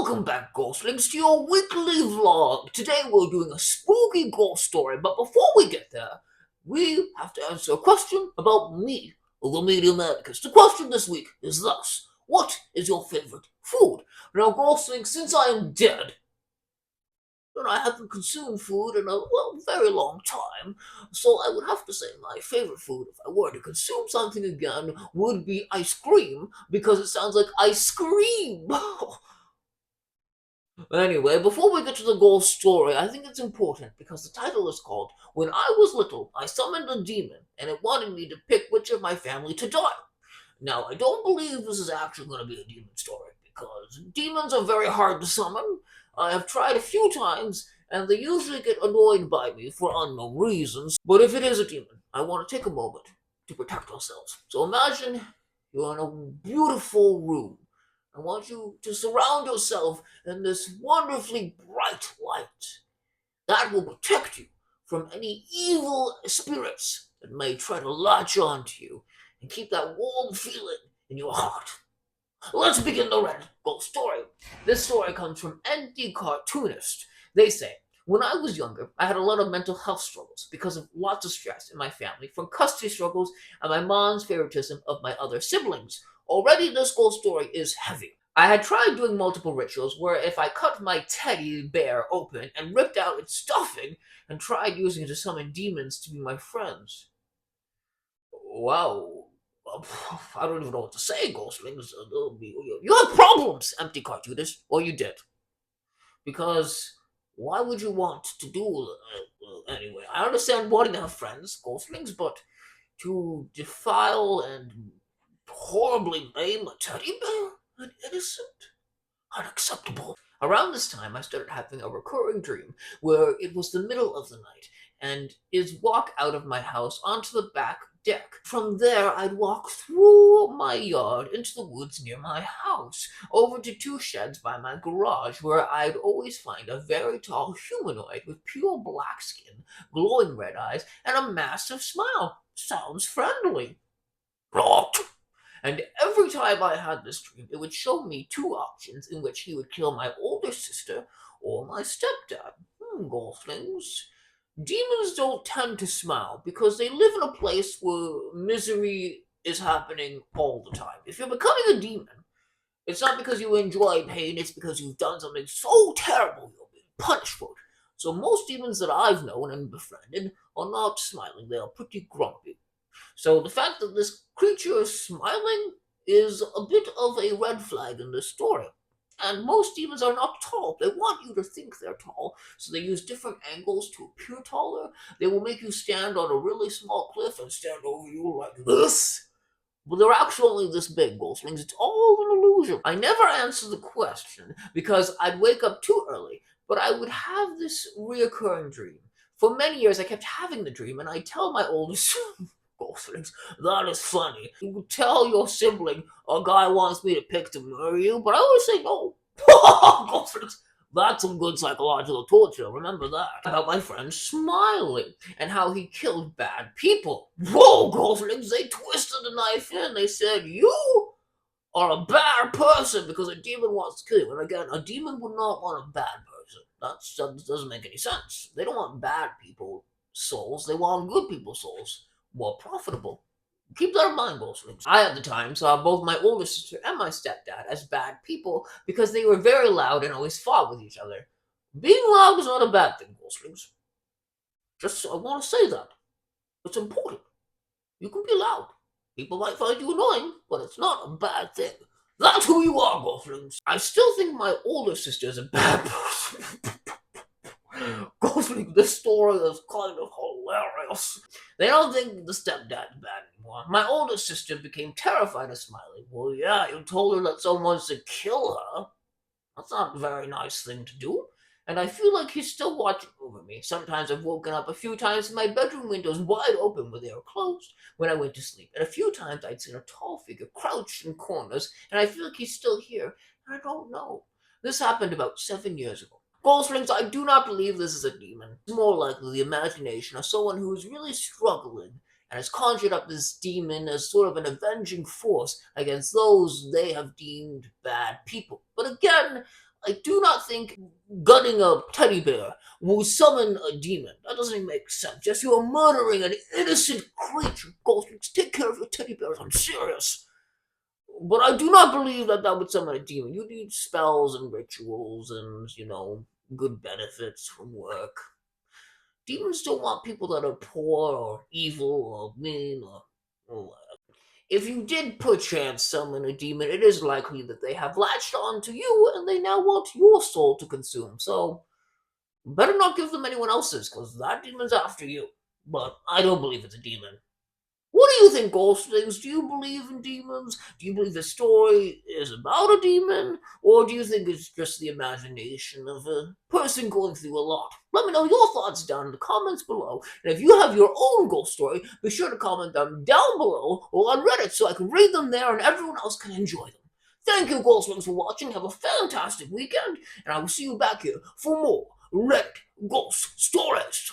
Welcome back, Ghostlings, to your weekly vlog. Today we're doing a spooky ghost story, but before we get there, we have to answer a question about me, the medium Medicus. The question this week is thus: what is your favorite food? Now, Ghostlings, since I am dead, and I haven't consumed food in a very long time, so I would have to say my favorite food, if I were to consume something again, would be ice cream, because it sounds like ice cream. Anyway, before we get to the ghost story, I think it's important because the title is called When I Was Little, I Summoned a Demon, and it wanted me to pick which of my family to die. Now, I don't believe this is actually going to be a demon story because demons are very hard to summon. I have tried a few times, and they usually get annoyed by me for unknown reasons. But if it is a demon, I want to take a moment to protect ourselves. So imagine you're in a beautiful room. I want you to surround yourself in this wonderfully bright light that will protect you from any evil spirits that may try to latch onto you and keep that warm feeling in your heart. Let's begin the Red Ghost story. This story comes from ND Cartoonist. They say, when I was younger, I had a lot of mental health struggles because of lots of stress in my family, from custody struggles and my mom's favoritism of my other siblings. Already, this ghost story is heavy. I had tried doing multiple rituals where if I cut my teddy bear open and ripped out its stuffing and tried using it to summon demons to be my friends. Wow. I don't even know what to say, Ghostlings. You have problems, empty cartoonist, or you did. Because why would you want to do anyway? I understand wanting to have friends, Ghostlings, but to defile and horribly maim a teddy bear? An innocent? Unacceptable. Around this time, I started having a recurring dream where it was the middle of the night and is walk out of my house onto the back deck. From there, I'd walk through my yard into the woods near my house, over to two sheds by my garage where I'd always find a very tall humanoid with pure black skin, glowing red eyes, and a massive smile. Sounds friendly. Rot! And every time I had this dream, it would show me two options in which he would kill my older sister or my stepdad. Ghostlings. Demons don't tend to smile because they live in a place where misery is happening all the time. If you're becoming a demon, it's not because you enjoy pain, it's because you've done something so terrible you'll be punished for it. So most demons that I've known and befriended are not smiling, they are pretty grumpy. So the fact that this creature is smiling is a bit of a red flag in this story. And most demons are not tall. They want you to think they're tall, so they use different angles to appear taller. They will make you stand on a really small cliff and stand over you like this. But they're actually only this big, Ghostlings. It's all an illusion. I never answer the question because I'd wake up too early, but I would have this reoccurring dream. For many years, I kept having the dream, and I tell my oldest Ghostlings, that is funny. You could tell your sibling a guy wants me to pick to murder you, but I always say no. Ghostlings, that's some good psychological torture. Remember that. About my friend smiling and how he killed bad people. Whoa, Ghostlings, they twisted the knife in. They said, you are a bad person because a demon wants to kill you. And again, a demon would not want a bad person. That doesn't make any sense. They don't want bad people souls. They want good people's souls. More profitable. Keep that in mind, Ghostlings. I, at the time, saw both my older sister and my stepdad as bad people because they were very loud and always fought with each other. Being loud is not a bad thing, Ghostlings. Just, I want to say that. It's important. You can be loud. People might find you annoying, but it's not a bad thing. That's who you are, Ghostlings. I still think my older sister is a bad person. Ghostlings, this story is kind of hilarious. They don't think the stepdad's bad anymore. My older sister became terrified of Smiley. Well, yeah, you told her that someone wants to kill her. That's not a very nice thing to do. And I feel like he's still watching over me. Sometimes I've woken up a few times and my bedroom windows wide open when they were closed when I went to sleep. And a few times I'd seen a tall figure crouched in corners, and I feel like he's still here, and I don't know. This happened about 7 years ago. Ghostlings, I do not believe this is a demon. It's more likely the imagination of someone who is really struggling and has conjured up this demon as sort of an avenging force against those they have deemed bad people. But again, I do not think gutting a teddy bear will summon a demon. That doesn't make sense. Yes, you are murdering an innocent creature. Ghostwings, take care of your teddy bears. I'm serious. But I do not believe that that would summon a demon. You need spells and rituals and, good benefits from work. Demons don't want people that are poor or evil or mean or if you did perchance summon a demon, it is likely that they have latched on to you and they now want your soul to consume. So, better not give them anyone else's, because that demon's after you. But I don't believe it's a demon. What do you think, Ghostlings? Do you believe in demons? Do you believe the story is about a demon? Or do you think it's just the imagination of a person going through a lot? Let me know your thoughts down in the comments below. And if you have your own ghost story, be sure to comment them down below or on Reddit so I can read them there and everyone else can enjoy them. Thank you, Ghostlings, for watching. Have a fantastic weekend, and I will see you back here for more Reddit Ghost Stories.